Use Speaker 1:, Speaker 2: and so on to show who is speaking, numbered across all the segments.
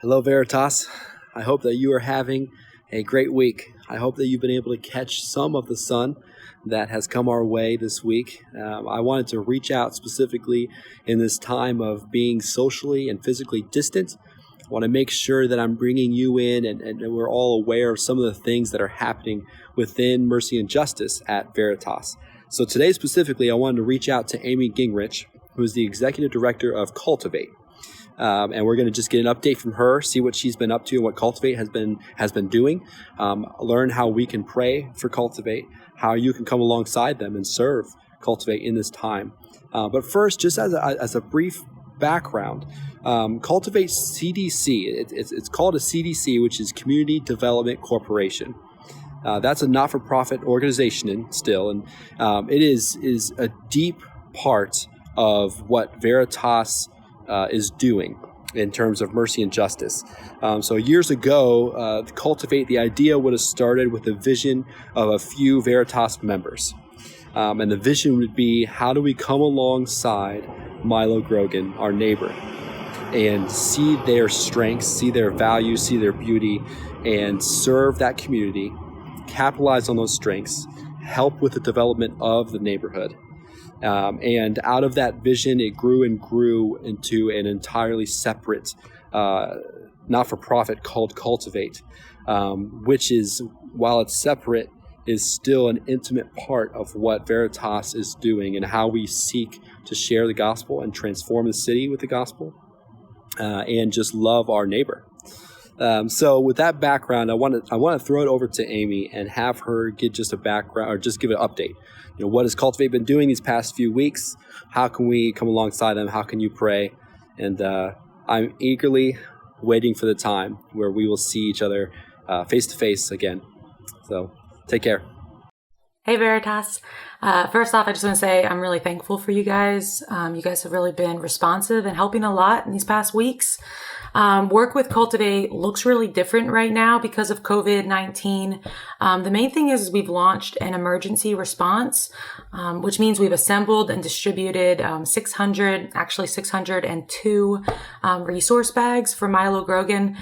Speaker 1: Hello, Veritas. I hope that you are having a great week. I hope that you've been able to catch some of the sun that has come our way this week. I wanted to reach out specifically in this time of being socially and physically distant. I want to make sure that I'm bringing you in and we're all aware of some of the things that are happening within Mercy and Justice at Veritas. So today specifically, I wanted to reach out to Amy Gingrich, who is the Executive Director of Cultivate. And we're going to just get an update from her, see what she's been up to and what Cultivate has been doing, learn how we can pray for Cultivate, how you can come alongside them and serve Cultivate in this time. But first, just as a brief background, Cultivate CDC, it's called a CDC, which is Community Development Corporation. That's a not-for-profit organization and it is a deep part of what Veritas is doing in terms of mercy and justice. So years ago, Cultivate, the idea would have started with a vision of a few Veritas members. And the vision would be, how do we come alongside Milo Grogan, our neighbor, and see their strengths, see their values, see their beauty, and serve that community, capitalize on those strengths, help with the development of the neighborhood. And out of that vision, it grew and grew into an entirely separate not-for-profit called Cultivate, which is, while it's separate, is still an intimate part of what Veritas is doing and how we seek to share the gospel and transform the city with the gospel and just love our neighbor. So with that background, I want to throw it over to Amy and have her give just a background or just give an update. What has Cultivate been doing these past few weeks? How can we come alongside them? How can you pray? And I'm eagerly waiting for the time where we will see each other face to face again. So take care.
Speaker 2: Hey, Veritas. First off, I just want to say I'm really thankful for you guys. You guys have really been responsive and helping a lot in these past weeks. Work with Cultivate looks really different right now because of COVID-19. The main thing is we've launched an emergency response, which means we've assembled and distributed 602 resource bags for Milo Grogan.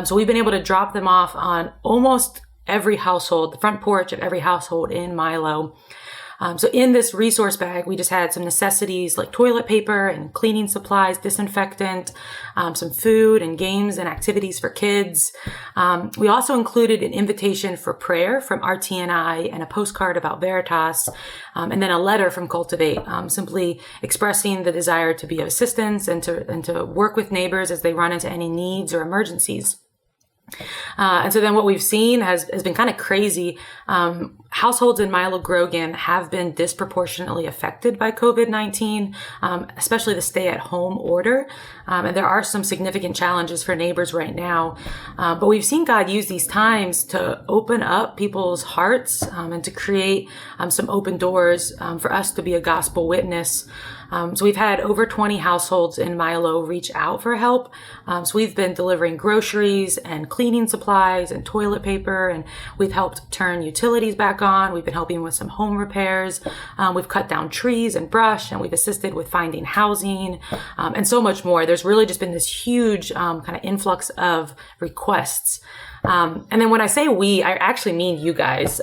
Speaker 2: So we've been able to drop them off on almost every household, the front porch of every household in Milo. So in this resource bag, we just had some necessities like toilet paper and cleaning supplies, disinfectant, some food and games and activities for kids. We also included an invitation for prayer from RTNI and a postcard about Veritas, and then a letter from Cultivate, simply expressing the desire to be of assistance and to work with neighbors as they run into any needs or emergencies. And so then what we've seen has been kind of crazy. Households in Milo Grogan have been disproportionately affected by COVID-19, especially the stay-at-home order. And there are some significant challenges for neighbors right now. But we've seen God use these times to open up people's hearts and to create some open doors for us to be a gospel witness. So we've had over 20 households in Milo reach out for help. So we've been delivering groceries and cleaning supplies and toilet paper, and we've helped turn utilities back on. We've been helping with some home repairs. We've cut down trees and brush, and we've assisted with finding housing, and so much more. There's really just been this huge kind of influx of requests. And then when I say we, I actually mean you guys.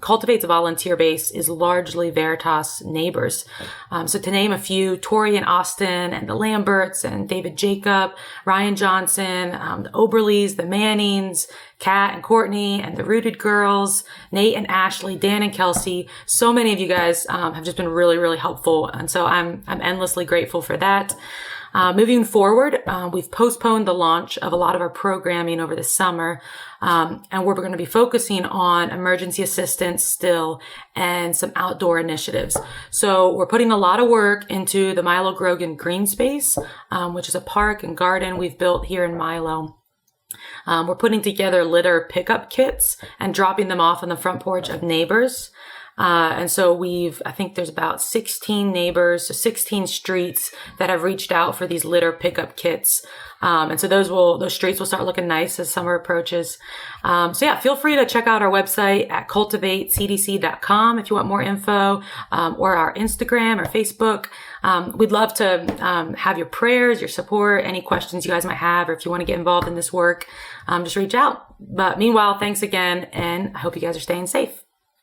Speaker 2: Cultivate's volunteer base is largely Veritas neighbors. So to name a few, Tori and Austin and the Lamberts and David Jacob, Ryan Johnson, the Oberleys, the Mannings, Kat and Courtney and the Rooted Girls, Nate and Ashley, Dan and Kelsey. So many of you guys have just been really, really helpful. And so I'm endlessly grateful for that. Moving forward, we've postponed the launch of a lot of our programming over the summer, and we're going to be focusing on emergency assistance still and some outdoor initiatives. So we're putting a lot of work into the Milo Grogan Green Space, which is a park and garden we've built here in Milo. We're putting together litter pickup kits and dropping them off on the front porch of neighbors. And so I think there's about 16 neighbors, so 16 streets that have reached out for these litter pickup kits. And so those streets will start looking nice as summer approaches. So yeah, feel free to check out our website at cultivatecdc.com if you want more info, or our Instagram or Facebook. We'd love to have your prayers, your support, any questions you guys might have, or if you want to get involved in this work, just reach out. But meanwhile, thanks again, and I hope you guys are staying safe.